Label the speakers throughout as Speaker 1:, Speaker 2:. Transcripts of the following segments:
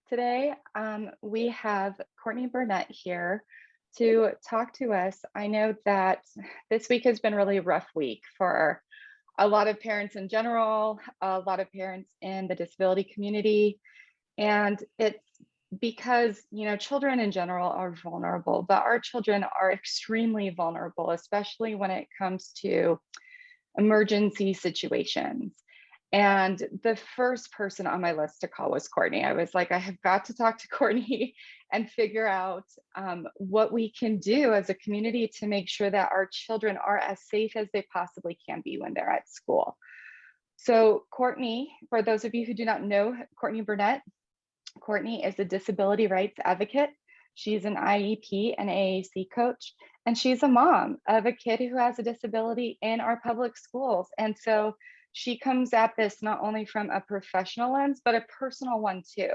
Speaker 1: Today, we have Courtney Burnett here to talk to us. I know that this week has been really a rough week for a lot of parents in general, a lot of parents in the disability community, and it's because, children in general are vulnerable, but our children are extremely vulnerable, especially when it comes to emergency situations. And the first person on my list to call was Courtney. I was like, I have got to talk to Courtney and figure out what we can do as a community to make sure that our children are as safe as they possibly can be when they're at school. So, Courtney, for those of you who do not know Courtney Burnett, Courtney is a disability rights advocate. She's an IEP and AAC coach, and she's a mom of a kid who has a disability in our public schools. And so she comes at this not only from a professional lens, but a personal one too.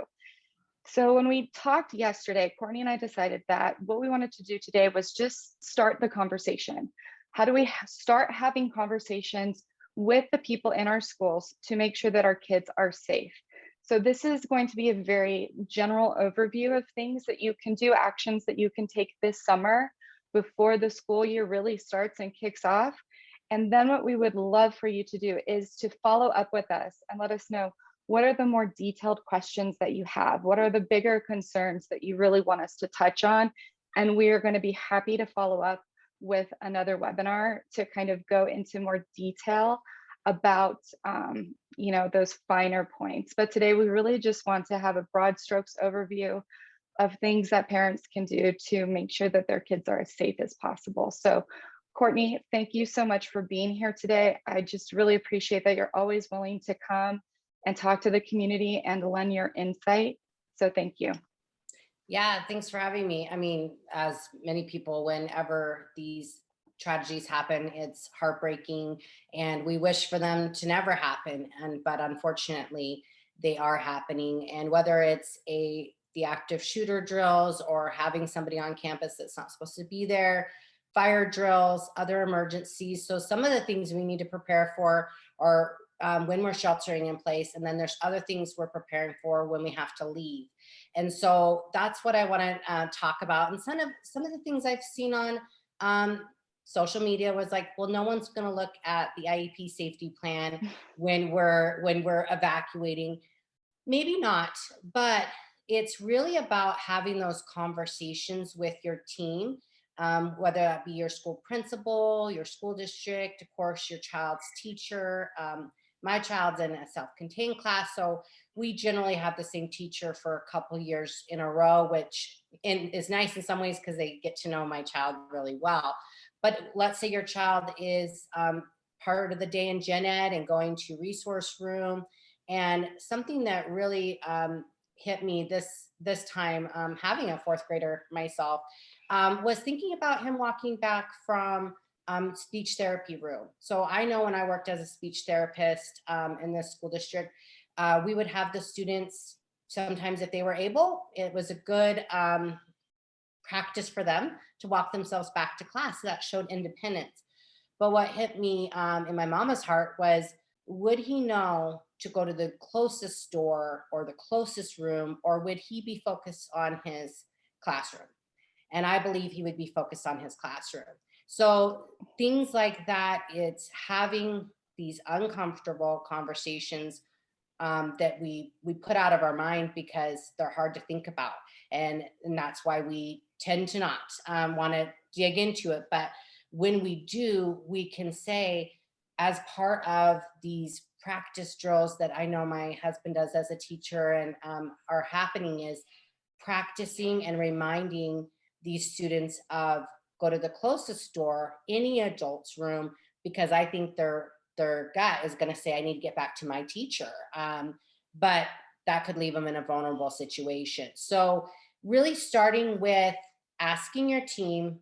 Speaker 1: So when we talked yesterday, Courtney and I decided that what we wanted to do today was just start the conversation. How do we start having conversations with the people in our schools to make sure that our kids are safe? So this is going to be a very general overview of things that you can do, actions that you can take this summer before the school year really starts and kicks off. And then what we would love for you to do is to follow up with us and let us know, what are the more detailed questions that you have? What are the bigger concerns that you really want us to touch on? And we are going to be happy to follow up with another webinar to kind of go into more detail about those finer points. But today we really just want to have a broad strokes overview of things that parents can do to make sure that their kids are as safe as possible. So Courtney, thank you so much for being here today. I just really appreciate that you're always willing to come and talk to the community and lend your insight. So thank you.
Speaker 2: Yeah, thanks for having me. I mean, as many people, whenever these tragedies happen, it's heartbreaking and we wish for them to never happen. But unfortunately, they are happening. And whether it's the active shooter drills or having somebody on campus that's not supposed to be there, fire drills, other emergencies. So some of the things we need to prepare for are when we're sheltering in place. And then there's other things we're preparing for when we have to leave. And so that's what I want to talk about. And some of the things I've seen on social media was like, well, no one's going to look at the IEP safety plan when we're evacuating. Maybe not, but it's really about having those conversations with your team, whether that be your school principal, your school district, of course, your child's teacher. My child's in a self-contained class, so we generally have the same teacher for a couple years in a row, which is nice in some ways because they get to know my child really well. But let's say your child is part of the day in gen ed and going to resource room, and something that really hit me this time, having a fourth grader myself, was thinking about him walking back from speech therapy room. So I know when I worked as a speech therapist in this school district, we would have the students, sometimes if they were able, it was a good practice for them to walk themselves back to class. So that showed independence. But what hit me in my mama's heart was, would he know to go to the closest door or the closest room, or would he be focused on his classroom? And I believe he would be focused on his classroom. So things like that, it's having these uncomfortable conversations that we put out of our mind because they're hard to think about. And that's why we tend to not want to dig into it. But when we do, we can say, as part of these practice drills that I know my husband does as a teacher and are happening, is practicing and reminding these students of, go to the closest door, any adult's room, because I think their gut is going to say, I need to get back to my teacher. But that could leave them in a vulnerable situation. So really starting with asking your team,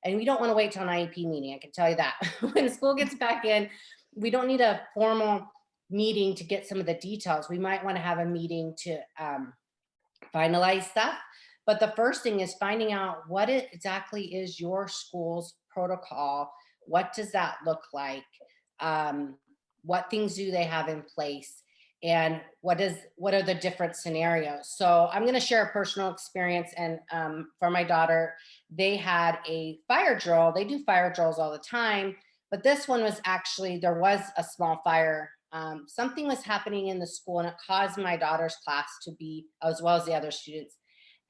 Speaker 2: and we don't want to wait till an IEP meeting, I can tell you that. When school gets back in, we don't need a formal meeting to get some of the details. We might want to have a meeting to finalize stuff. But the first thing is finding out what exactly is your school's protocol. What does that look like? What things do they have in place? and what are the different scenarios. So I'm going to share a personal experience. And for my daughter, they had a fire drill. They do fire drills all the time, but this one was actually, there was a small fire. Something was happening in the school, and it caused my daughter's class to be, as well as the other students,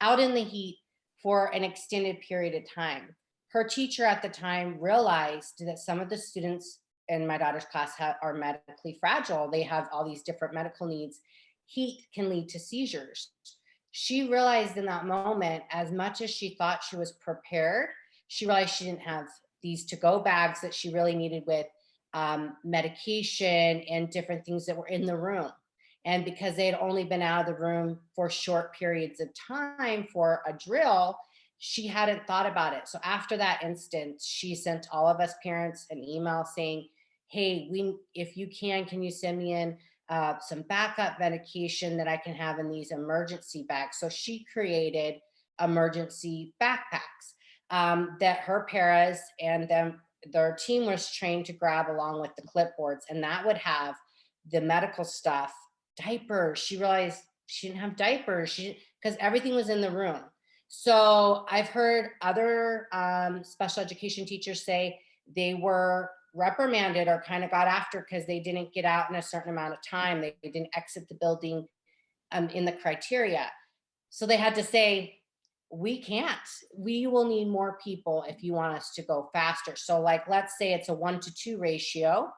Speaker 2: out in the heat for an extended period of time. Her teacher at the time realized that some of the students in my daughter's class are medically fragile. They have all these different medical needs. Heat can lead to seizures. She realized in that moment, as much as she thought she was prepared, she realized she didn't have these to-go bags that she really needed with medication and different things that were in the room. And because they had only been out of the room for short periods of time for a drill, she hadn't thought about it. So after that instance, she sent all of us parents an email saying, hey, if you can you send me in some backup medication that I can have in these emergency bags? So she created emergency backpacks that her paras and their team was trained to grab along with the clipboards, and that would have the medical stuff, diapers. She realized she didn't have diapers, because everything was in the room. So I've heard other special education teachers say they were reprimanded or kind of got after because they didn't get out in a certain amount of time. They didn't exit the building in the criteria. So they had to say, we can't, we will need more people if you want us to go faster. So like, let's say it's a 1-to-2 ratio.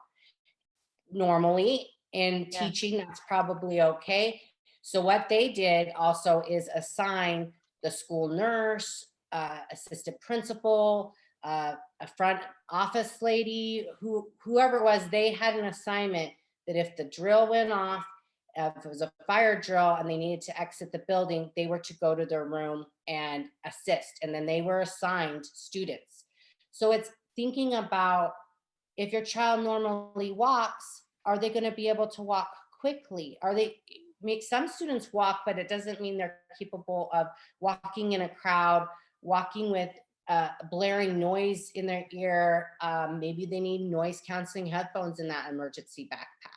Speaker 2: Normally in
Speaker 1: Yeah.
Speaker 2: teaching, that's probably okay. So what they did also is assign the school nurse, assistant principal, a front office lady, whoever it was, they had an assignment that if the drill went off, if it was a fire drill and they needed to exit the building, they were to go to their room and assist. And then they were assigned students. So it's thinking about, if your child normally walks, are they going to be able to walk quickly? Are they, make some students walk, but it doesn't mean they're capable of walking in a crowd, walking with blaring noise in their ear. Maybe they need noise canceling headphones in that emergency backpack.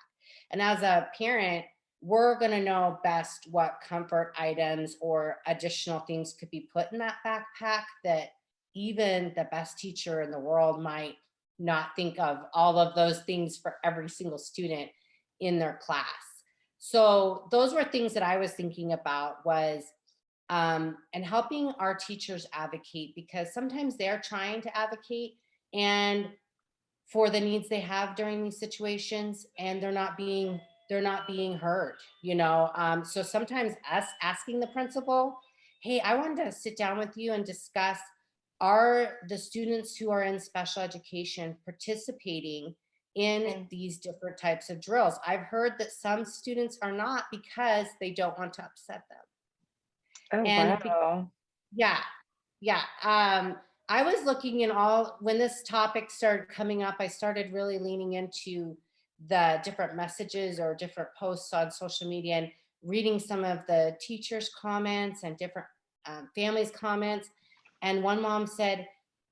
Speaker 2: And as a parent, we're going to know best what comfort items or additional things could be put in that backpack that even the best teacher in the world might not think of all of those things for every single student in their class. So those were things that I was thinking about, was and helping our teachers advocate, because sometimes they're trying to advocate and for the needs they have during these situations, and they're not being heard, so sometimes us asking the principal, hey, I wanted to sit down with you and discuss, are the students who are in special education participating in these different types of drills? I've heard that some students are not because they don't want to upset them.
Speaker 1: Oh,
Speaker 2: And
Speaker 1: wow.
Speaker 2: yeah, yeah. I was looking in all, when this topic started coming up, I started really leaning into the different messages or different posts on social media and reading some of the teachers' comments and different families' comments. And one mom said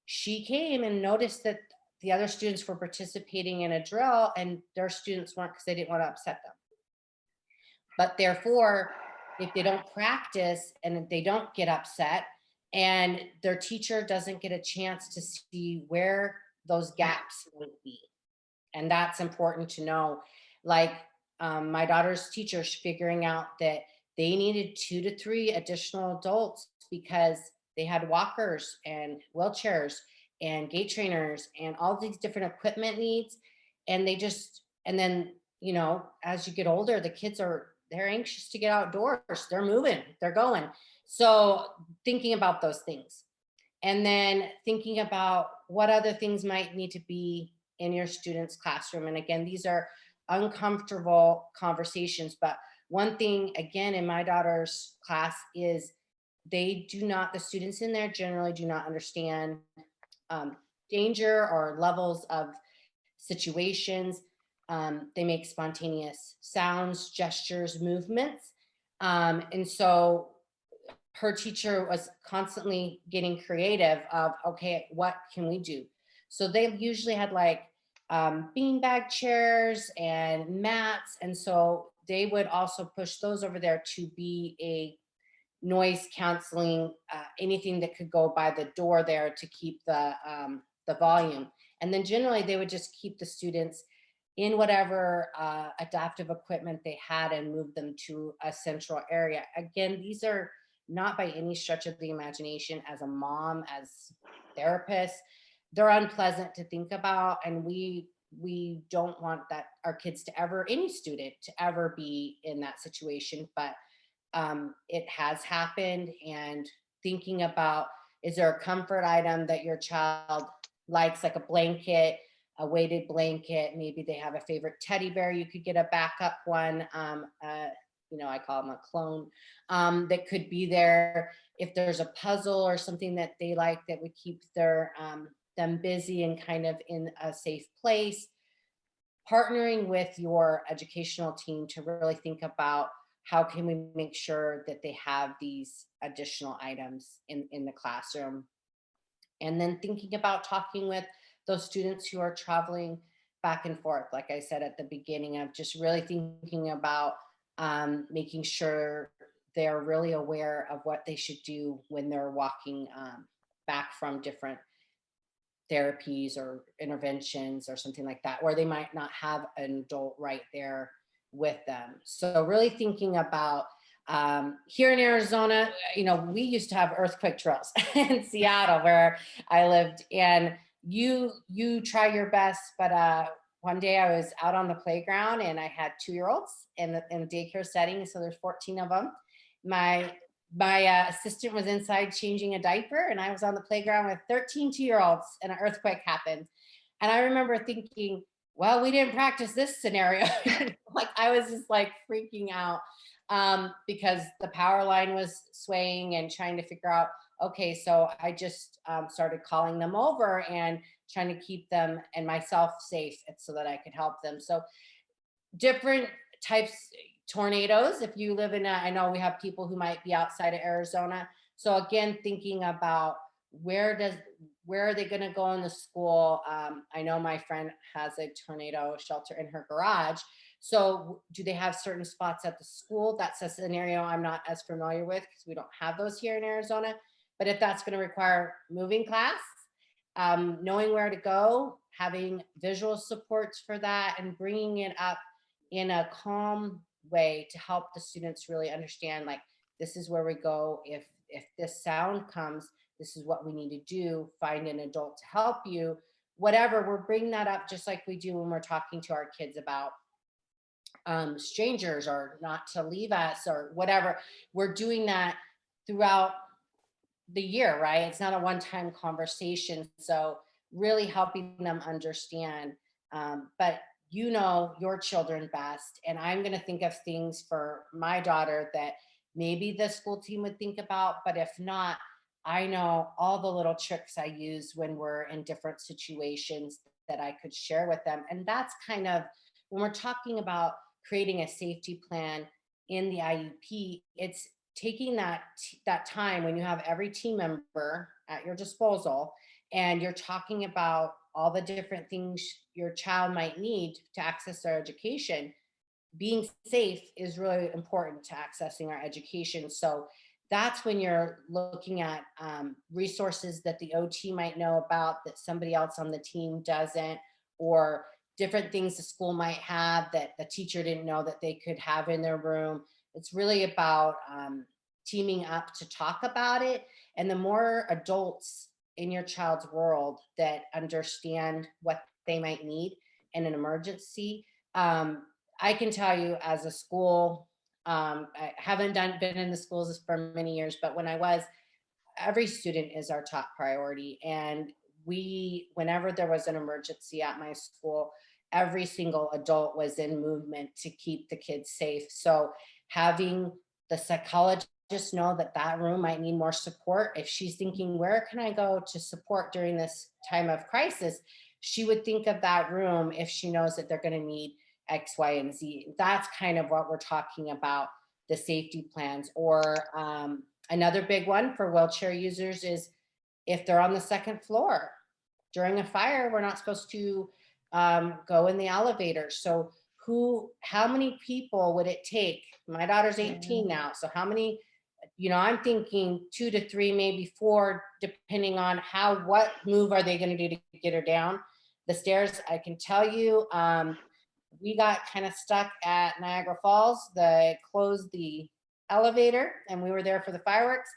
Speaker 2: she came and noticed that the other students were participating in a drill and their students weren't, because they didn't want to upset them. But therefore, if they don't practice and if they don't get upset and their teacher doesn't get a chance to see where those gaps might be. And that's important to know. Like my daughter's teachers figuring out that they needed 2 to 3 additional adults because they had walkers and wheelchairs and gait trainers and all these different equipment needs. And they just, and then, as you get older, the kids they're anxious to get outdoors. They're moving, they're going. So thinking about those things. And then thinking about what other things might need to be in your student's classroom. And again, these are uncomfortable conversations. But one thing, again, in my daughter's class is the students in there generally do not understand danger or levels of situations. They make spontaneous sounds, gestures, movements. And so her teacher was constantly getting creative of, okay, what can we do? So they usually had like beanbag chairs and mats. And so they would also push those over there to be a noise counseling, anything that could go by the door there to keep the volume. And then generally they would just keep the students in whatever adaptive equipment they had and move them to a central area. Again, these are not by any stretch of the imagination, as a mom, as therapist, they're unpleasant to think about. And we don't want that our kids to ever, any student to ever be in that situation. But it has happened. And thinking about, is there a comfort item that your child likes, like a blanket, a weighted blanket? Maybe they have a favorite teddy bear. You could get a backup one. I call them a clone, that could be there. If there's a puzzle or something that they like that would keep them busy and kind of in a safe place, partnering with your educational team to really think about how can we make sure that they have these additional items in the classroom. And then thinking about talking with those students who are traveling back and forth, like I said at the beginning, of just really thinking about making sure they're really aware of what they should do when they're walking back from different therapies or interventions or something like that, where they might not have an adult right there with them. So really thinking about, here in Arizona, we used to have earthquake drills in Seattle where I lived, and you try your best. But one day I was out on the playground and I had 2-year-olds in the daycare setting. So there's 14 of them. My assistant was inside changing a diaper, and I was on the playground with 13 2-year-olds, and an earthquake happened. And I remember thinking, well, we didn't practice this scenario. Like I was just like freaking out because the power line was swaying and trying to figure out, okay, so I just started calling them over and trying to keep them and myself safe so that I could help them. So different types, tornadoes, if you live in I know we have people who might be outside of Arizona. So again, thinking about where are they going to go in the school? I know my friend has a tornado shelter in her garage. So do they have certain spots at the school? That's a scenario I'm not as familiar with because we don't have those here in Arizona. But if that's going to require moving class, knowing where to go, having visual supports for that, and bringing it up in a calm way to help the students really understand, like, this is where we go. If this sound comes, this is what we need to do. Find an adult to help you. Whatever, we're bringing that up just like we do when we're talking to our kids about strangers or not to leave us or whatever. We're doing that throughout the year, right? It's not a one-time conversation. So really helping them understand. But your children best. And I'm going to think of things for my daughter that maybe the school team would think about. But if not, I know all the little tricks I use when we're in different situations that I could share with them. And that's kind of when we're talking about creating a safety plan in the IEP, it's taking that time when you have every team member at your disposal and you're talking about all the different things your child might need to access their education. Being safe is really important to accessing our education. So that's when you're looking at resources that the OT might know about that somebody else on the team doesn't, or different things the school might have that the teacher didn't know that they could have in their room. It's really about teaming up to talk about it. And the more adults in your child's world that understand what they might need in an emergency. I can tell you as a school, I haven't been in the schools for many years, but when I was, every student is our top priority. And whenever there was an emergency at my school, every single adult was in movement to keep the kids safe. So having the psychologist know that room might need more support. If she's thinking, where can I go to support during this time of crisis? She would think of that room if she knows that they're going to need X, Y, and Z. That's kind of what we're talking about, the safety plans. Or another big one for wheelchair users is if they're on the second floor during a fire, we're not supposed to go in the elevator. So how many people would it take? My daughter's
Speaker 1: Yeah.
Speaker 2: 18 now. So how many, I'm thinking 2 to 3, maybe 4, depending on what move are they going to do to get her down the stairs. I can tell you, we got kind of stuck at Niagara Falls. They closed the elevator and we were there for the fireworks.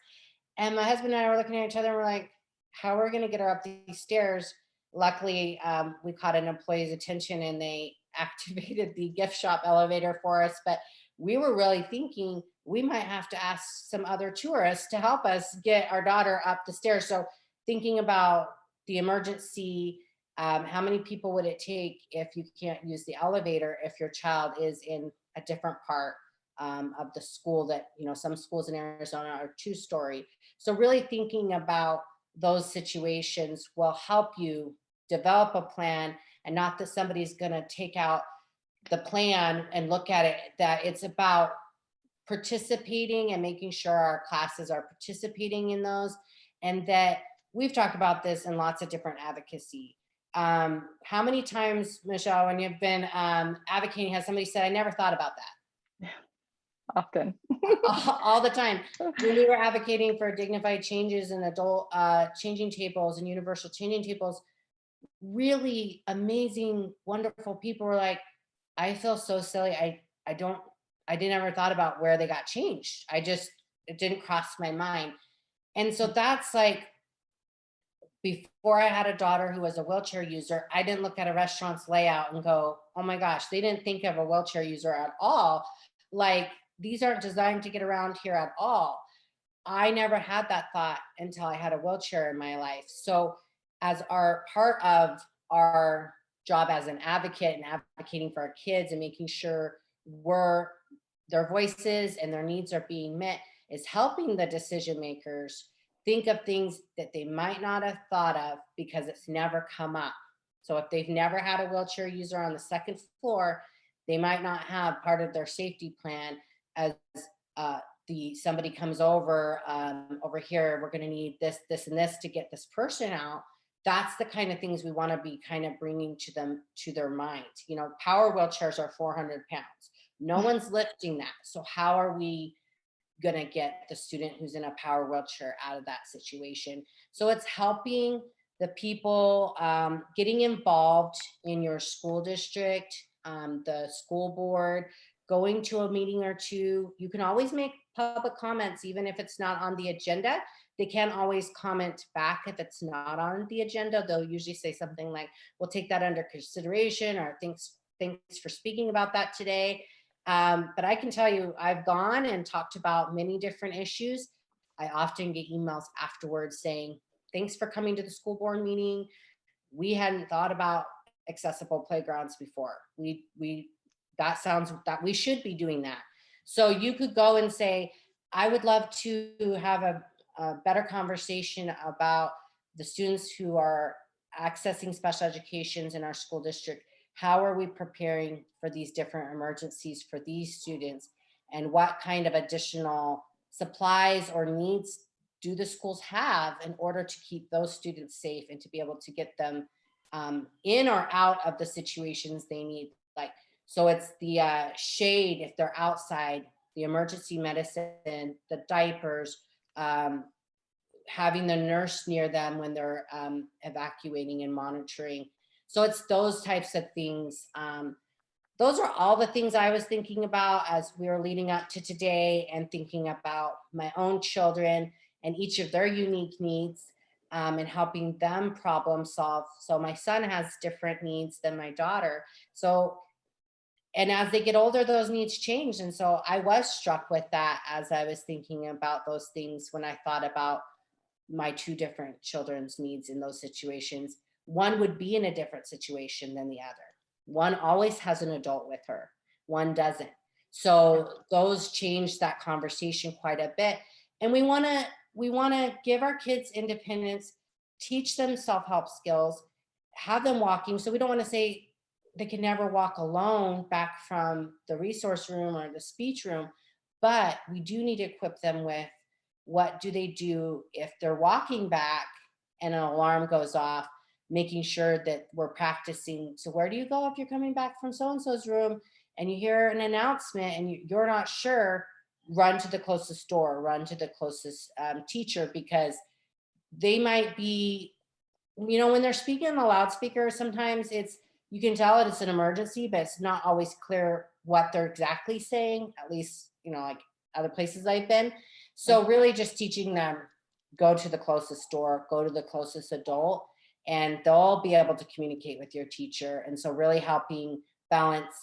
Speaker 2: And my husband and I were looking at each other and we're like, how are we going to get her up these stairs? Luckily, we caught an employee's attention and they activated the gift shop elevator for us. But we were really thinking we might have to ask some other tourists to help us get our daughter up the stairs. So thinking about the emergency, how many people would it take if you can't use the elevator if your child is in a different part of the school that, some schools in Arizona are 2-story. So really thinking about those situations will help you develop a plan, and not that somebody's going to take out the plan and look at it, that it's about participating and making sure our classes are participating in those. And that we've talked about this in lots of different advocacy. How many times, Michelle, when you've been advocating, has somebody said, I never thought about that?
Speaker 1: Often.
Speaker 2: All the time. When we were advocating for dignified changes in adult changing tables and universal changing tables, really amazing, wonderful people were like, I feel so silly. I didn't ever thought about where they got changed. It didn't cross my mind. And so that's like, before I had a daughter who was a wheelchair user, I didn't look at a restaurant's layout and go, oh my gosh, they didn't think of a wheelchair user at all. Like, these aren't designed to get around here at all. I never had that thought until I had a wheelchair in my life. So as our part of our job as an advocate and advocating for our kids and making sure their voices and their needs are being met, is helping the decision makers think of things that they might not have thought of because it's never come up. So if they've never had a wheelchair user on the second floor, they might not have part of their safety plan as somebody comes over here, we're going to need this and this to get this person out. That's the kind of things we want to be kind of bringing to them, to their mind. Power wheelchairs are 400 pounds. No one's lifting that. So how are we going to get the student who's in a power wheelchair out of that situation? So it's helping the people, getting involved in your school district, the school board, going to a meeting or two. You can always make public comments, even if it's not on the agenda. They can always comment back if it's not on the agenda. They'll usually say something like, we'll take that under consideration, or thanks for speaking about that today. But I can tell you, I've gone and talked about many different issues. I often get emails afterwards saying, thanks for coming to the school board meeting. We hadn't thought about accessible playgrounds before. That sounds that we should be doing that. So you could go and say, I would love to have a better conversation about the students who are accessing special educations in our school district. How are we preparing for these different emergencies for these students? And what kind of additional supplies or needs do the schools have in order to keep those students safe and to be able to get them in or out of the situations they need? Like, so it's the shade if they're outside, the emergency medicine, the diapers, having the nurse near them when they're evacuating and monitoring. So it's those types of things. Those are all the things I was thinking about as we were leading up to today, and thinking about my own children and each of their unique needs, and helping them problem solve. So my son has different needs than my daughter. So, and as they get older, those needs change. And so I was struck with that as I was thinking about those things when I thought about my 2 different children's needs in those situations. One would be in a different situation than the other. One always has an adult with her, one doesn't. So those change that conversation quite a bit. And we want to give our kids independence, teach them self-help skills, have them walking. So we don't want to say they can never walk alone back from the resource room or the speech room, but we do need to equip them with, what do they do if they're walking back and an alarm goes off, making sure that we're practicing. So where do you go if you're coming back from so-and-so's room? and you hear an announcement and you're not sure, run to the closest store, run to the closest teacher, because they might be, when they're speaking on the loudspeaker, sometimes you can tell that it's an emergency, but it's not always clear what they're exactly saying, at least, like other places I've been. So really just teaching them, go to the closest store, go to the closest adult, and they'll be able to communicate with your teacher. And so really helping balance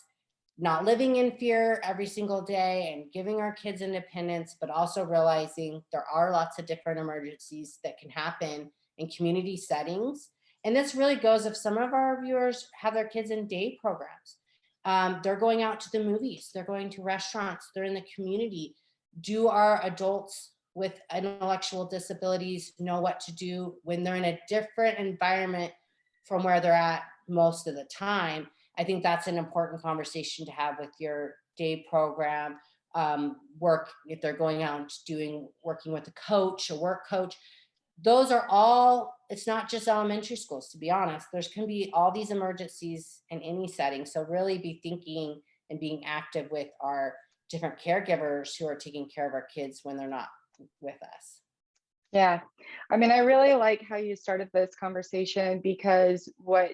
Speaker 2: not living in fear every single day and giving our kids independence, but also realizing there are lots of different emergencies that can happen in community settings. And this really goes if some of our viewers have their kids in day programs. They're going out to the movies, they're going to restaurants, they're in the community. Do our adults with intellectual disabilities know what to do when they're in a different environment from where they're at most of the time? I think that's an important conversation to have with your day program. Work, if they're going out and working with a coach, a work coach. Those are all, it's not just elementary schools, to be honest. There's can be all these emergencies in any setting. So really be thinking and being active with our different caregivers who are taking care of our kids when they're not with us.
Speaker 1: Yeah. I mean, I really like how you started this conversation, because what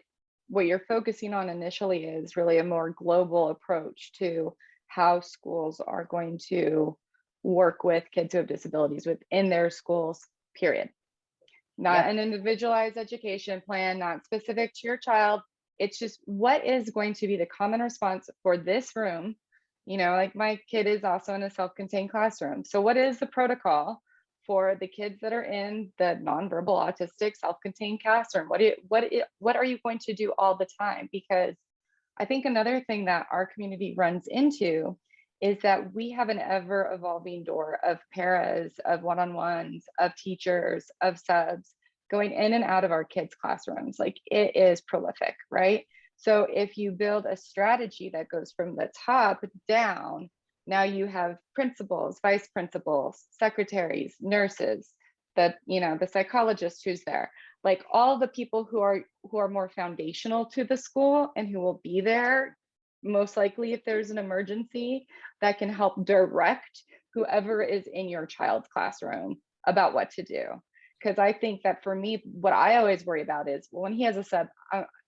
Speaker 1: you're focusing on initially is really a more global approach to how schools are going to work with kids who have disabilities within their schools, period. Not
Speaker 2: Yep.
Speaker 1: an individualized education plan, not specific to your child. It's just what is going to be the common response for this room. Like my kid is also in a self-contained classroom. So what is the protocol for the kids that are in the nonverbal autistic self-contained classroom? What are you going to do all the time? Because I think another thing that our community runs into is that we have an ever evolving door of paras, of one-on-ones, of teachers, of subs going in and out of our kids' classrooms. Like, it is prolific, right? So if you build a strategy that goes from the top down, now you have principals, vice principals, secretaries, nurses, the psychologist who's there, like all the people who are more foundational to the school and who will be there most likely if there's an emergency, that can help direct whoever is in your child's classroom about what to do. Because I think that for me, what I always worry about is, well, when he has a sub,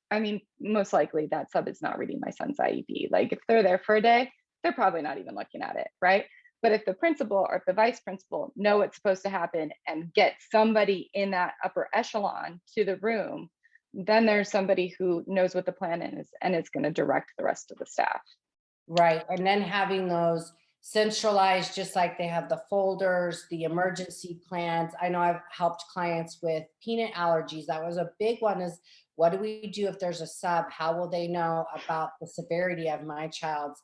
Speaker 1: I mean, most likely that sub is not reading my son's IEP. Like if they're there for a day, they're probably not even looking at it, right? But if the principal or if the vice principal know what's supposed to happen and get somebody in that upper echelon to the room, then there's somebody who knows what the plan is and is going to direct the rest of the staff.
Speaker 2: Right. And then having those centralized, just like they have the folders, the emergency plans. I know I've helped clients with peanut allergies. That was a big one, is what do we do if there's a sub? How will they know about the severity of my child's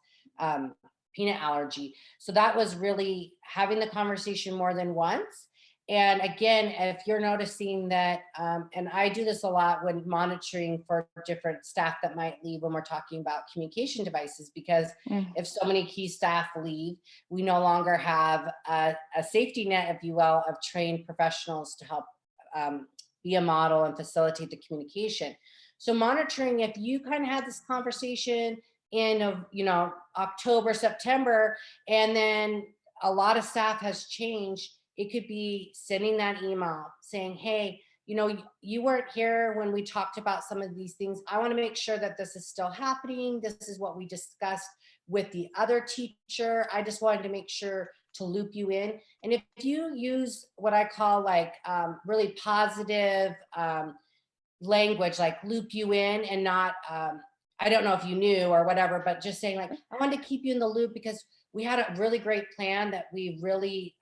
Speaker 2: peanut allergy? So that was really having the conversation more than once. And again, if you're noticing that, and I do this a lot when monitoring for different staff that might leave when we're talking about communication devices, because if so many key staff leave, we no longer have a safety net, if you will, of trained professionals to help be a model and facilitate the communication. So monitoring, if you kind of had this conversation in October, September, and then a lot of staff has changed, it could be sending that email saying, hey, you weren't here when we talked about some of these things. I want to make sure that this is still happening. This is what we discussed with the other teacher. I just wanted to make sure to loop you in. And if you use what I call really positive language, like loop you in, and not, I don't know if you knew or whatever, but just saying like, I wanted to keep you in the loop because we had a really great plan that we really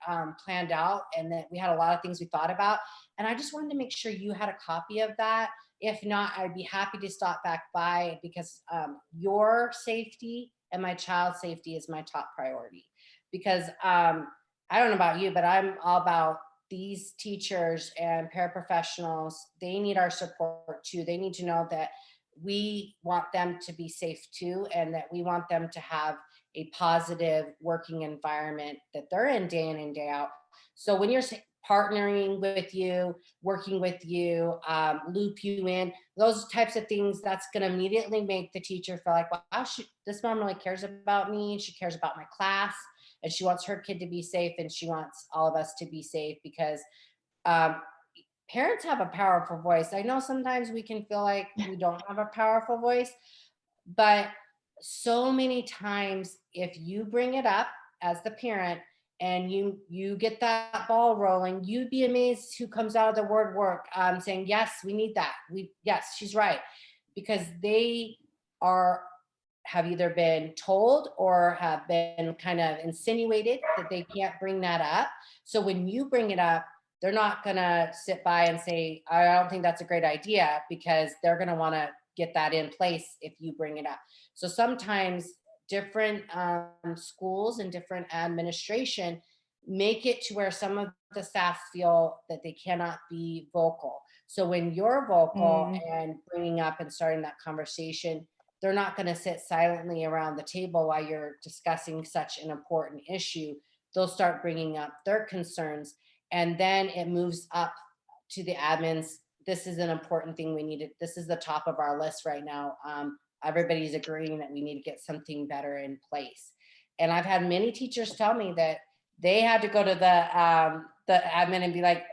Speaker 2: planned out, and that we had a lot of things we thought about. And I just wanted to make sure you had a copy of that. If not, I'd be happy to stop back by, because your safety and my child's safety is my top priority. Because I don't know about you, but I'm all about these teachers and paraprofessionals. They need our support too. They need to know that we want them to be safe too, and that we want them to have a positive working environment that they're in day out. So when you're partnering with you, working with you, loop you in, those types of things. That's going to immediately make the teacher feel like, wow, this mom really cares about me. She cares about my class, and she wants her kid to be safe, and she wants all of us to be safe, because um, parents have a powerful voice. I know sometimes we can feel like we don't have a powerful voice, but so many times, if you bring it up as the parent and you get that ball rolling, you'd be amazed who comes out of the word work, saying, yes, we need that. Yes, she's right. Because they are have either been told or have been kind of insinuated that they can't bring that up. So when you bring it up, they're not going to sit by and say, I don't think that's a great idea, because they're going to want to get that in place if you bring it up. So sometimes different schools and different administration make it to where some of the staff feel that they cannot be vocal. So when you're vocal
Speaker 1: Mm,
Speaker 2: and bringing up and starting that conversation, they're not going to sit silently around the table while you're discussing such an important issue. They'll start bringing up their concerns, and then it moves up to the admins. This is an important thing we need to, this is the top of our list right now. Everybody's agreeing that we need to get something better in place. And I've had many teachers tell me that they had to go to the admin and be like,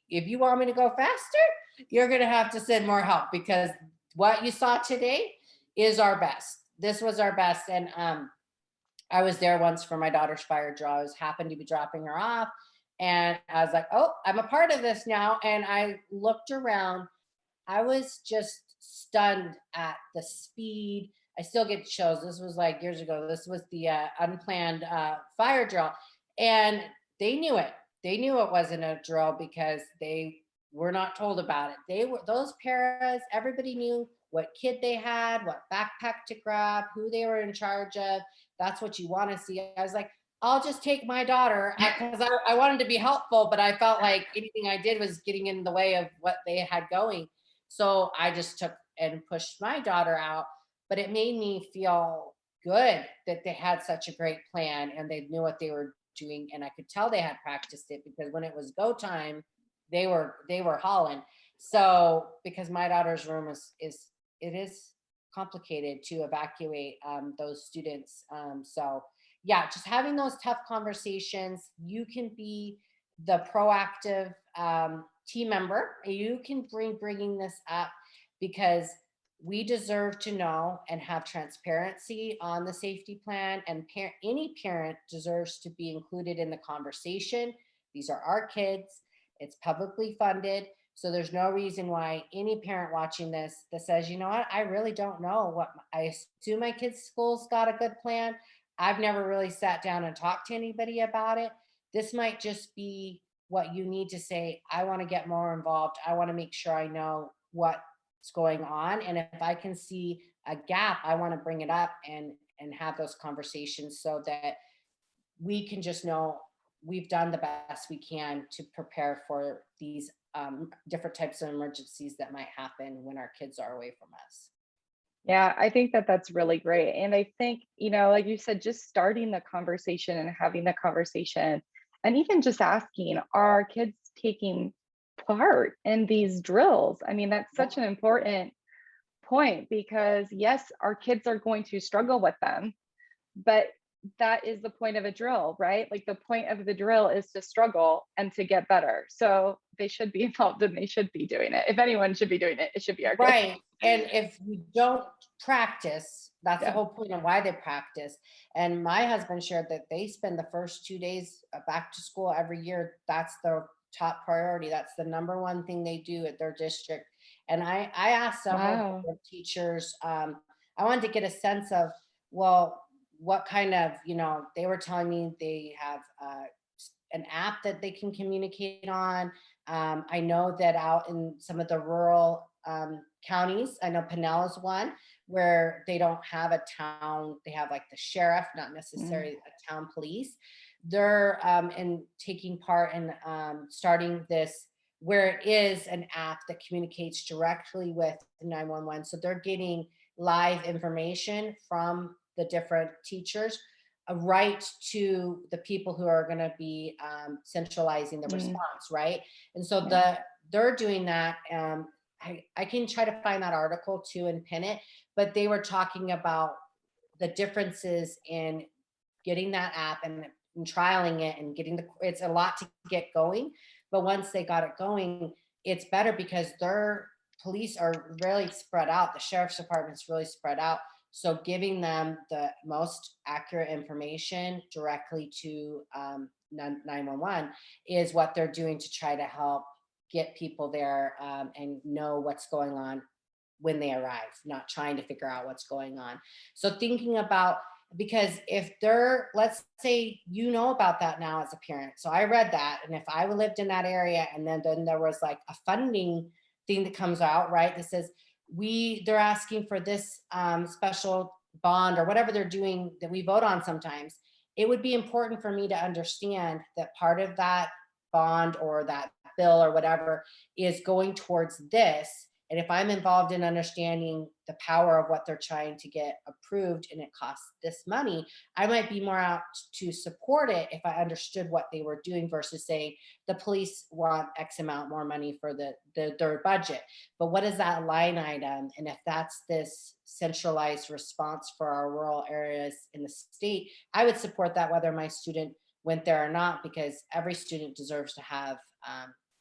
Speaker 2: if you want me to go faster, you're going to have to send more help, because what you saw today is our best. This was our best. And I was there once for my daughter's fire drill. I was happened to be dropping her off, and I was like, oh, I'm a part of this now. And I looked around. I was just stunned at the speed. I still get chills. This was like years ago. This was the unplanned fire drill. And they knew it. They knew it wasn't a drill because they were not told about it. They were, those paras, everybody knew what kid they had, what backpack to grab, who they were in charge of. That's what you want to see. I was like, I'll just take my daughter, because I wanted to be helpful, but I felt like anything I did was getting in the way of what they had going. So I just took and pushed my daughter out. But it made me feel good that they had such a great plan and they knew what they were doing. And I could tell they had practiced it, because when it was go time, they were hauling. So because my daughter's room is it is complicated to evacuate those students. So yeah, just having those tough conversations. You can be the proactive team member. You can bringing this up, because we deserve to know and have transparency on the safety plan, and any parent deserves to be included in the conversation. These are our kids. It's publicly funded. So there's no reason why any parent watching this that says, you know what, I really don't know what, I assume my kid's school's got a good plan. I've never really sat down and talked to anybody about it. This might just be what you need to say. I want to get more involved. I want to make sure I know what's going on. And if I can see a gap, I want to bring it up and have those conversations, so that we can just know we've done the best we can to prepare for these different types of emergencies that might happen when our kids are away from us.
Speaker 1: yeah, I think that that's really great. And I think, like you said, just starting the conversation and having the conversation, and even just asking, are kids taking part in these drills? I mean, that's
Speaker 2: Yeah.
Speaker 1: such an important point, because yes, our kids are going to struggle with them, but that is the point of a drill, right? Like the point of the drill is to struggle and to get better. So they should be involved and they should be doing it. If anyone should be doing it, it should be our kids.
Speaker 2: Right. And if we don't practice, that's the
Speaker 1: Yeah.
Speaker 2: whole point of why they practice. And my husband shared that they spend the first 2 days back to school every year. That's their top priority. That's the number one thing they do at their district. And I asked several
Speaker 1: Wow.
Speaker 2: teachers, I wanted to get a sense of, well, what kind of, they were telling me they have an app that they can communicate on. I know that out in some of the rural counties, I know Pinellas one, where they don't have a town, they have like the sheriff, not
Speaker 1: Mm,
Speaker 2: necessarily a town police. They're in taking part in starting this, where it is an app that communicates directly with 911. So they're getting live information from the different teachers. a right to the people who are going to be centralizing the
Speaker 1: Mm,
Speaker 2: response, right? And so
Speaker 1: yeah.
Speaker 2: they're doing that. I can try to find that article too and pin it, but they were talking about the differences in getting that app and trialing it and getting it's a lot to get going, but once they got it going, it's better because their police are really spread out. The sheriff's department's really spread out. So giving them the most accurate information directly to 911 is what they're doing to try to help get people there and know what's going on when they arrive, not trying to figure out what's going on. So thinking about, because if they're, let's say you know about that now as a parent. So I read that, and if I lived in that area and then there was like a funding thing that comes out, right, that says they're asking for this special bond or whatever they're doing that we vote on sometimes, it would be important for me to understand that part of that bond or that bill or whatever is going towards this. And if I'm involved in understanding the power of what they're trying to get approved and it costs this money, I might be more apt to support it if I understood what they were doing versus saying the police want X amount more money for their budget. But what is that line item? And if that's this centralized response for our rural areas in the state, I would support that whether my student went there or not, because every student deserves to have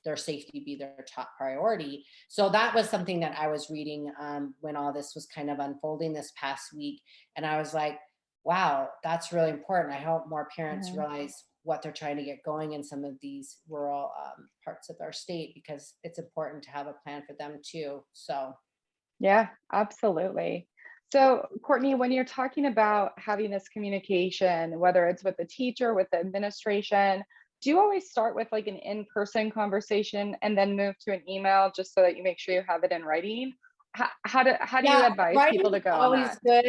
Speaker 2: their safety be their top priority. So that was something that I was reading when all this was kind of unfolding this past week. And I was like, wow, that's really important. I hope more parents
Speaker 1: Mhm.
Speaker 2: realize what they're trying to get going in some of these rural parts of our state, because it's important to have a plan for them too. So,
Speaker 1: Yeah, absolutely. So, Courtney, when you're talking about having this communication, whether it's with the teacher, with the administration, do you always start with like an in-person conversation and then move to an email just so that you make sure you have it in writing? How do you
Speaker 2: yeah,
Speaker 1: advise people
Speaker 2: writing's
Speaker 1: to go on
Speaker 2: always
Speaker 1: that?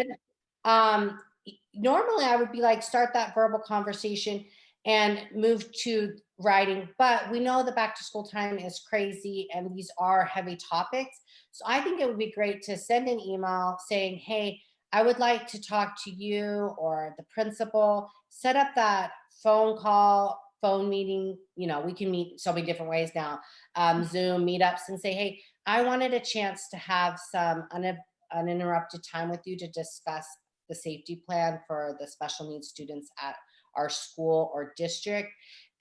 Speaker 2: good. Normally, I would be like, start that verbal conversation and move to writing. But we know the back to school time is crazy and these are heavy topics. So I think it would be great to send an email saying, hey, I would like to talk to you or the principal, set up that phone call, phone meeting. You know, we can meet so many different ways now, Zoom meetups, and say, hey, I wanted a chance to have some uninterrupted time with you to discuss the safety plan for the special needs students at our school or district,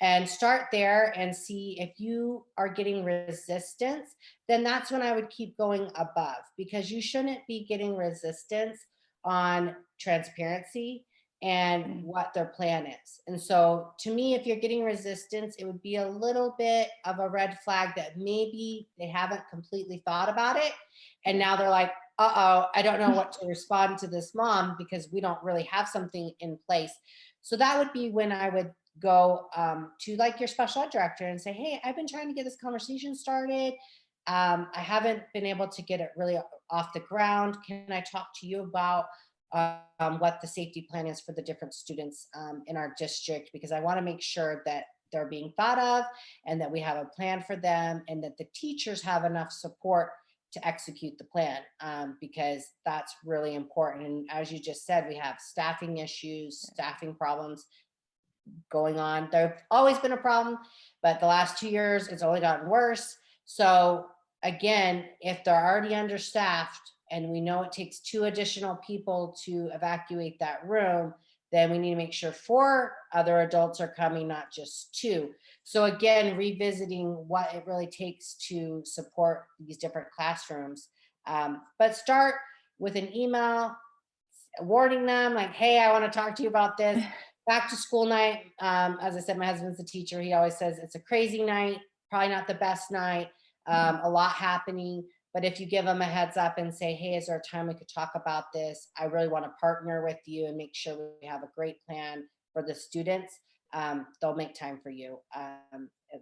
Speaker 2: and start there and see if you are getting resistance. Then that's when I would keep going above, because you shouldn't be getting resistance on transparency and
Speaker 1: Mm,
Speaker 2: what their plan is. And so to me, if you're getting resistance, it would be a little bit of a red flag that maybe they haven't completely thought about it. And
Speaker 1: yeah.
Speaker 2: now they're like, uh-oh, I don't know what to respond to this mom because we don't really have something in place. So that would be when I would go to like your special ed director and say, hey, I've been trying to get this conversation started. I haven't been able to get it really off the ground. Can I talk to you about what the safety plan is for the different students in our district? Because I want to make sure that they're being thought of and that we have a plan for them and that the teachers have enough support to execute the plan, because that's really important. And as you just said, we have staffing issues, staffing problems going on. There's always been a problem, but the last 2 years, it's only gotten worse. So again, if they're already understaffed and we know it takes 2 additional people to evacuate that room, then we need to make sure 4 other adults are coming, not just 2. So again, revisiting what it really takes to support these different classrooms. But start with an email warning them like, hey, I want to talk to you about this. Back to school night. As I said, my husband's a teacher. He always says it's a crazy night, probably not the best night,
Speaker 1: Mm,
Speaker 2: a lot happening. But if you give them a heads up and say, hey, is there a time we could talk about this? I really want to partner with you and make sure we have a great plan for the students. They'll make time for you,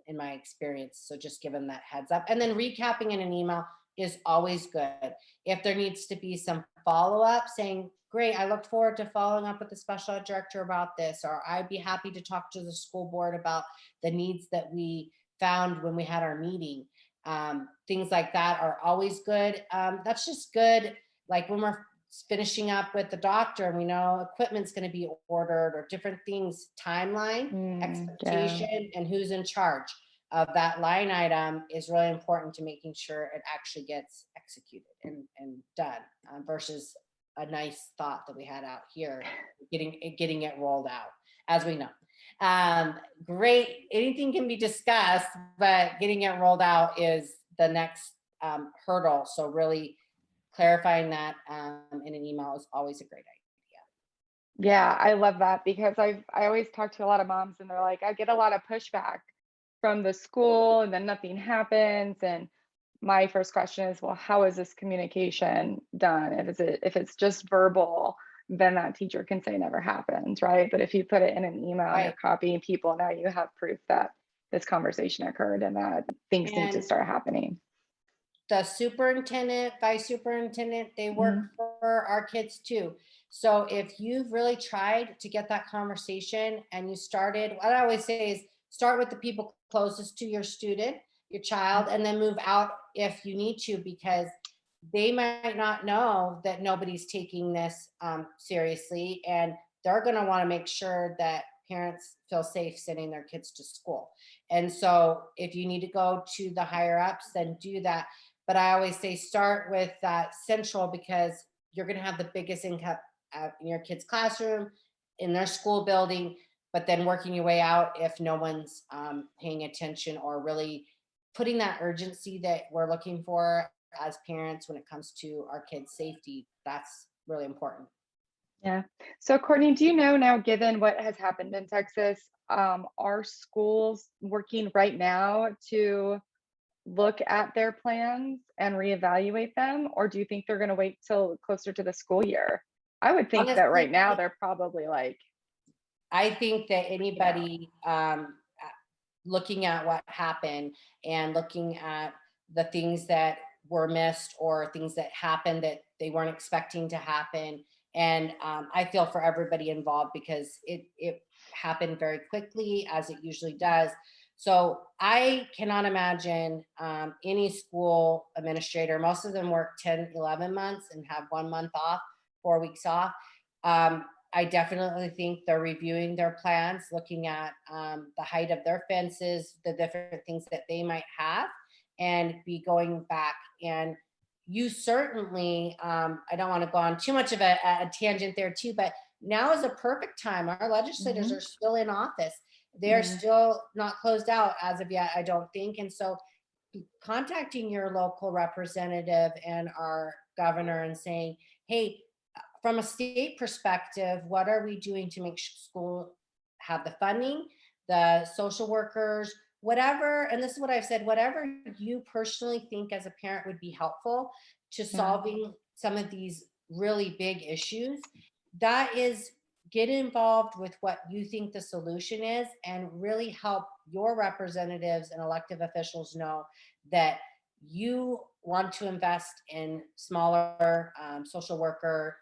Speaker 2: in my experience. So just give them that heads up. And then recapping in an email is always good. If there needs to be some follow up saying, great, I look forward to following up with the special ed director about this, or I'd be happy to talk to the school board about the needs that we found when we had our meeting. Things like that are always good. That's just good. Like when we're finishing up with the doctor and we know equipment's going to be ordered or different things, timeline,
Speaker 1: Yeah.
Speaker 2: expectation, and who's in charge of that line item is really important to making sure it actually gets executed and done, versus a nice thought that we had out here, getting it rolled out, as we know. Great, anything can be discussed, but getting it rolled out is the next hurdle. So really clarifying that in an email is always a great
Speaker 1: Yeah, I love that because I always talk to a lot of moms and they're like, I get a lot of pushback from the school and then nothing happens. And my first question is, well, how is this communication done? If it's just verbal, then that teacher can say never happened, right? But if you put it in an email and you're
Speaker 2: idea.
Speaker 1: copying people, now you have proof that this conversation occurred and that things need to
Speaker 2: And
Speaker 1: start happening.
Speaker 2: the superintendent, vice superintendent, they work
Speaker 1: Mhm.
Speaker 2: for our kids too. So if you've really tried to get that conversation and you started, what I always say is start with the people closest to your student, your child, and then move out if you need to, because they might not know that nobody's taking this seriously. And they're going to want to make sure that parents feel safe sending their kids to school. And so if you need to go to the higher ups, then do that. But I always say start with that central, because you're going to have the biggest impact in your kid's classroom, in their school building, but then working your way out if no one's paying attention or really putting that urgency that we're looking for as parents when it comes to our kids' safety. That's really important.
Speaker 1: Yeah. So, Courtney, do you know now, given what has happened in Texas, are schools working right now to look at their plans and reevaluate them, or do you think they're going to wait till closer to the school year? I would think that right
Speaker 2: Honestly,
Speaker 1: now they're probably like,
Speaker 2: I think that
Speaker 1: you know,
Speaker 2: anybody looking at what happened and looking at the things that were missed or things that happened that they weren't expecting to happen. And I feel for everybody involved because it happened very quickly, as it usually does. So I cannot imagine any school administrator, most of them work 10, 11 months and have 1 month off, 4 weeks off. I definitely think they're reviewing their plans, looking at the height of their fences, the different things that they might have, and be going back. And you certainly, I don't want to go on too much of a tangent there too, but now is a perfect time. Our legislators are
Speaker 1: mhm,
Speaker 2: still in office. They're
Speaker 1: yeah,
Speaker 2: still not closed out as of yet, I don't think. And so contacting your local representative and our governor and saying, hey, from a state perspective, what are we doing to make school have the funding, the social workers, whatever, and this is what I've said, whatever you personally think as a parent would be helpful to
Speaker 1: yeah,
Speaker 2: solving some of these really big issues, that is, get involved with what you think the solution is and really help your representatives and elected officials know that you want to invest in smaller social worker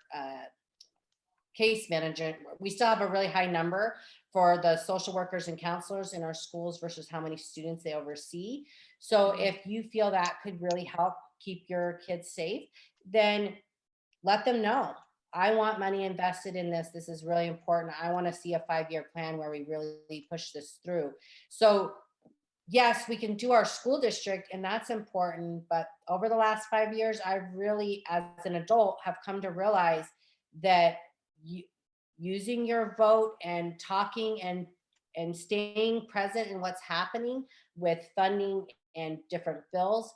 Speaker 2: case management. We still have a really high number for the social workers and counselors in our schools versus how many students they oversee. So
Speaker 1: mhm,
Speaker 2: if you feel that could really help keep your kids safe, then let them know. I want money invested in this. This is really important. I want to see a 5-year plan where we really push this through. So yes, we can do our school district, and that's important. But over the last 5 years, I really, as an adult, have come to realize that you, using your vote and talking and staying present in what's happening with funding and different bills,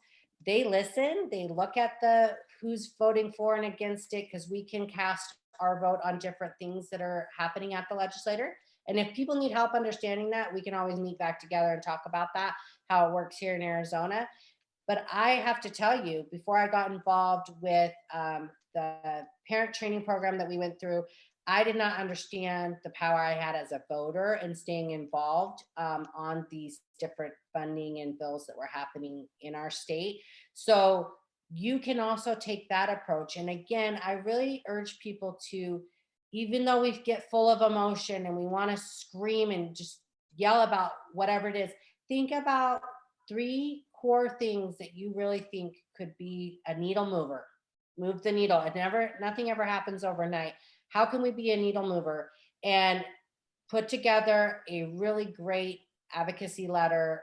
Speaker 2: they listen. They look at the who's voting for and against it, because we can cast our vote on different things that are happening at the legislature. And if people need help understanding that, we can always meet back together and talk about that, how it works here in Arizona. But I have to tell you, before I got involved with the parent training program that we went through, I did not understand the power I had as a voter and staying involved on these different funding and bills that were happening in our state. So you can also take that approach. And again, I really urge people to, even though we get full of emotion and we want to scream and just yell about whatever it is, think about 3 core things that you really think could be a needle mover. move the needle. Nothing ever happens overnight. How can we be a needle mover? And put together a really great advocacy letter,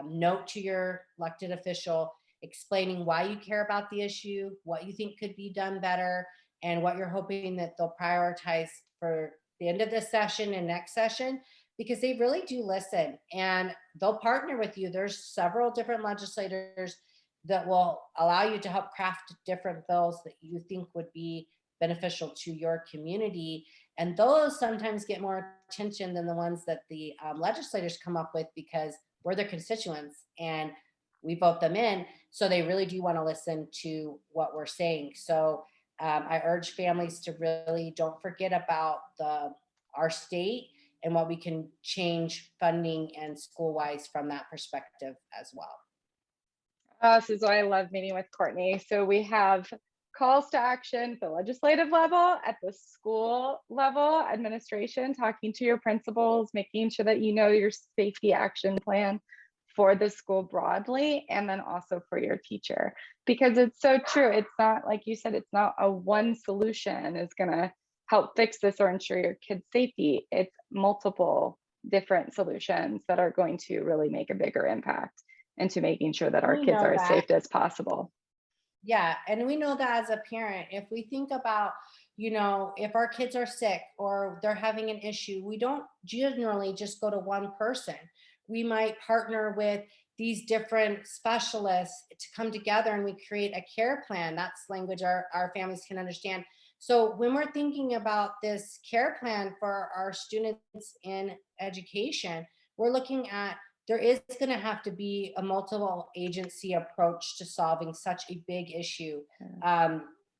Speaker 2: note to your elected official explaining why you care about the issue, what you think could be done better, and what you're hoping that they'll prioritize for the end of this session and next session, because they really do listen and they'll partner with you. There's several different legislators that will allow you to help craft different bills that you think would be beneficial to your community. And those sometimes get more attention than the ones that the legislators come up with, because we're their constituents and we vote them in. So they really do want to listen to what we're saying. So I urge families to really don't forget about our state and what we can change funding and school wise from that perspective as well.
Speaker 1: This is why I love meeting with Courtney. So we have calls to action at the legislative level, at the school level, administration, talking to your principals, making sure that you know your safety action plan for the school broadly, and then also for your teacher. Because it's so true. It's not, like you said, it's not a one solution is going to help fix this or ensure your kids' safety. It's multiple different solutions that are going to really make a bigger impact into making sure that our
Speaker 2: We
Speaker 1: kids
Speaker 2: know
Speaker 1: are as
Speaker 2: that.
Speaker 1: safe as possible.
Speaker 2: Yeah, and we know that as a parent, if we think about, if our kids are sick or they're having an issue, we don't generally just go to one person. We might partner with these different specialists to come together and we create a care plan. That's language our families can understand. So when we're thinking about this care plan for our students in education, we're looking at there is going to have to be a multiple agency approach to solving such a big issue,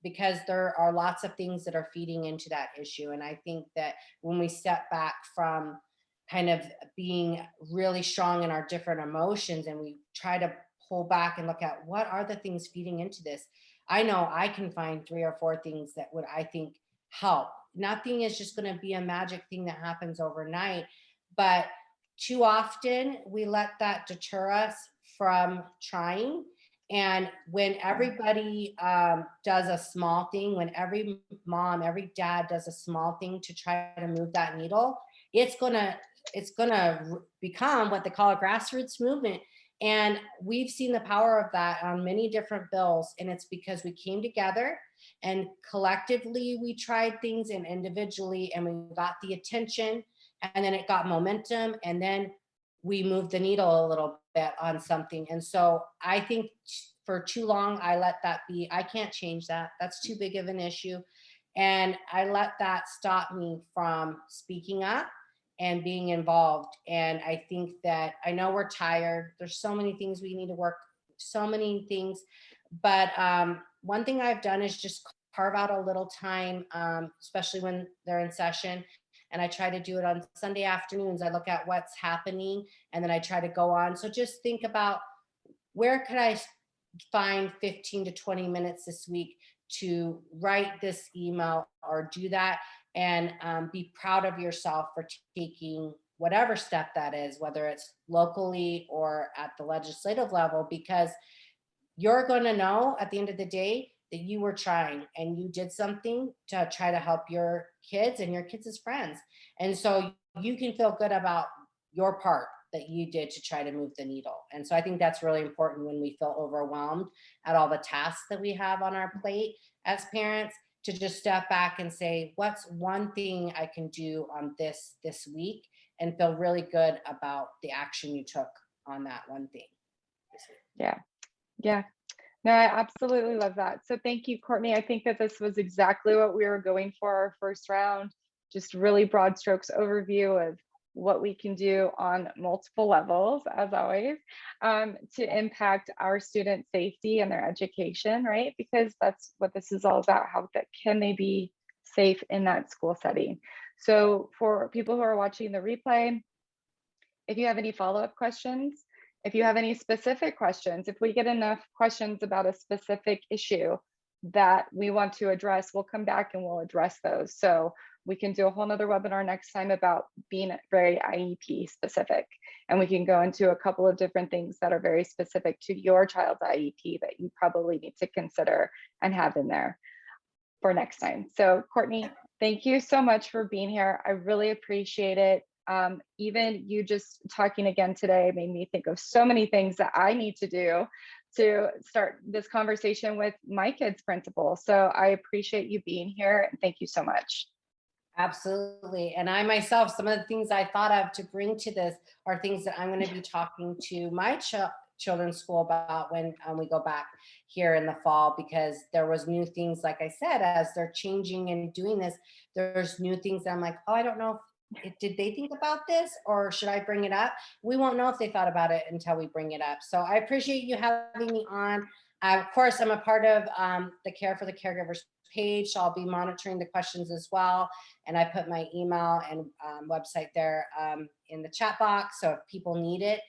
Speaker 2: because there are lots of things that are feeding into that issue. And I think that when we step back from kind of being really strong in our different emotions and we try to pull back and look at what are the things feeding into this, I know I can find 3 or 4 things that would, I think, help. Nothing is just going to be a magic thing that happens overnight, but too often we let that deter us from trying. And when everybody does a small thing, when every mom, every dad does a small thing to try to move that needle, it's gonna become what they call a grassroots movement. And we've seen the power of that on many different bills. And it's because we came together and collectively we tried things, and individually, and we got the attention, and then it got momentum, and then we moved the needle a little bit on something. And so I think for too long I let that be. I can't change that. That's too big of an issue. And I let that stop me from speaking up and being involved. And I think that, I know we're tired, there's so many things we need to work, so many things, but one thing I've done is just carve out a little time, especially when they're in session. And I try to do it on Sunday afternoons. I look at what's happening and then I try to go on. So just think about, where could I find 15 to 20 minutes this week to write this email or do that, and be proud of yourself for taking whatever step that is, whether it's locally or at the legislative level, because you're going to know at the end of the day that you were trying and you did something to try to help your kids and your kids' friends. And so you can feel good about your part that you did to try to move the needle. And so I think that's really important when we feel overwhelmed at all the tasks that we have on our plate as parents, to just step back and say, what's one thing I can do on this week, and feel really good about the action you took on that one thing this week.
Speaker 1: Yeah. Yeah. No, I absolutely love that. So thank you, Courtney. I think that this was exactly what we were going for our first round. Just really broad strokes overview of what we can do on multiple levels, as always, to impact our student safety and their education, right? Because that's what this is all about. How can they be safe in that school setting? So for people who are watching the replay, if you have any follow-up questions, if you have any specific questions, if we get enough questions about a specific issue that we want to address, we'll come back and we'll address those. So we can do a whole nother webinar next time about being very IEP specific. And we can go into a couple of different things that are very specific to your child's IEP that you probably need to consider and have in there for next time. So Courtney, thank you so much for being here. I really appreciate it. Even you just talking again today made me think of so many things that I need to do to start this conversation with my kids' principal. So I appreciate you being here, and thank you so much.
Speaker 2: Absolutely. And I myself, some of the things I thought of to bring to this are things that I'm going to be talking to my children's school about when we go back here in the fall, because there was new things, like I said, as they're changing and doing this, there's new things that I'm like, oh, I don't know did they think about this, or should I bring it up? We won't know if they thought about it until we bring it up. So I appreciate you having me on. Of course, I'm a part of the Care for the Caregivers page, so I'll be monitoring the questions as well. And I put my email and website there in the chat box. So if people need it,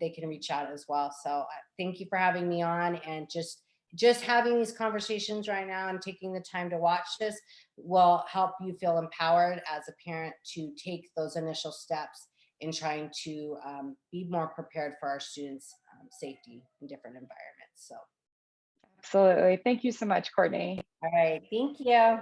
Speaker 2: they can reach out as well. So thank you for having me on, and just having these conversations right now and taking the time to watch this will help you feel empowered as a parent to take those initial steps in trying to be more prepared for our students' safety in different environments. So,
Speaker 1: Absolutely. Thank you so much, Courtney.
Speaker 2: all right, thank you.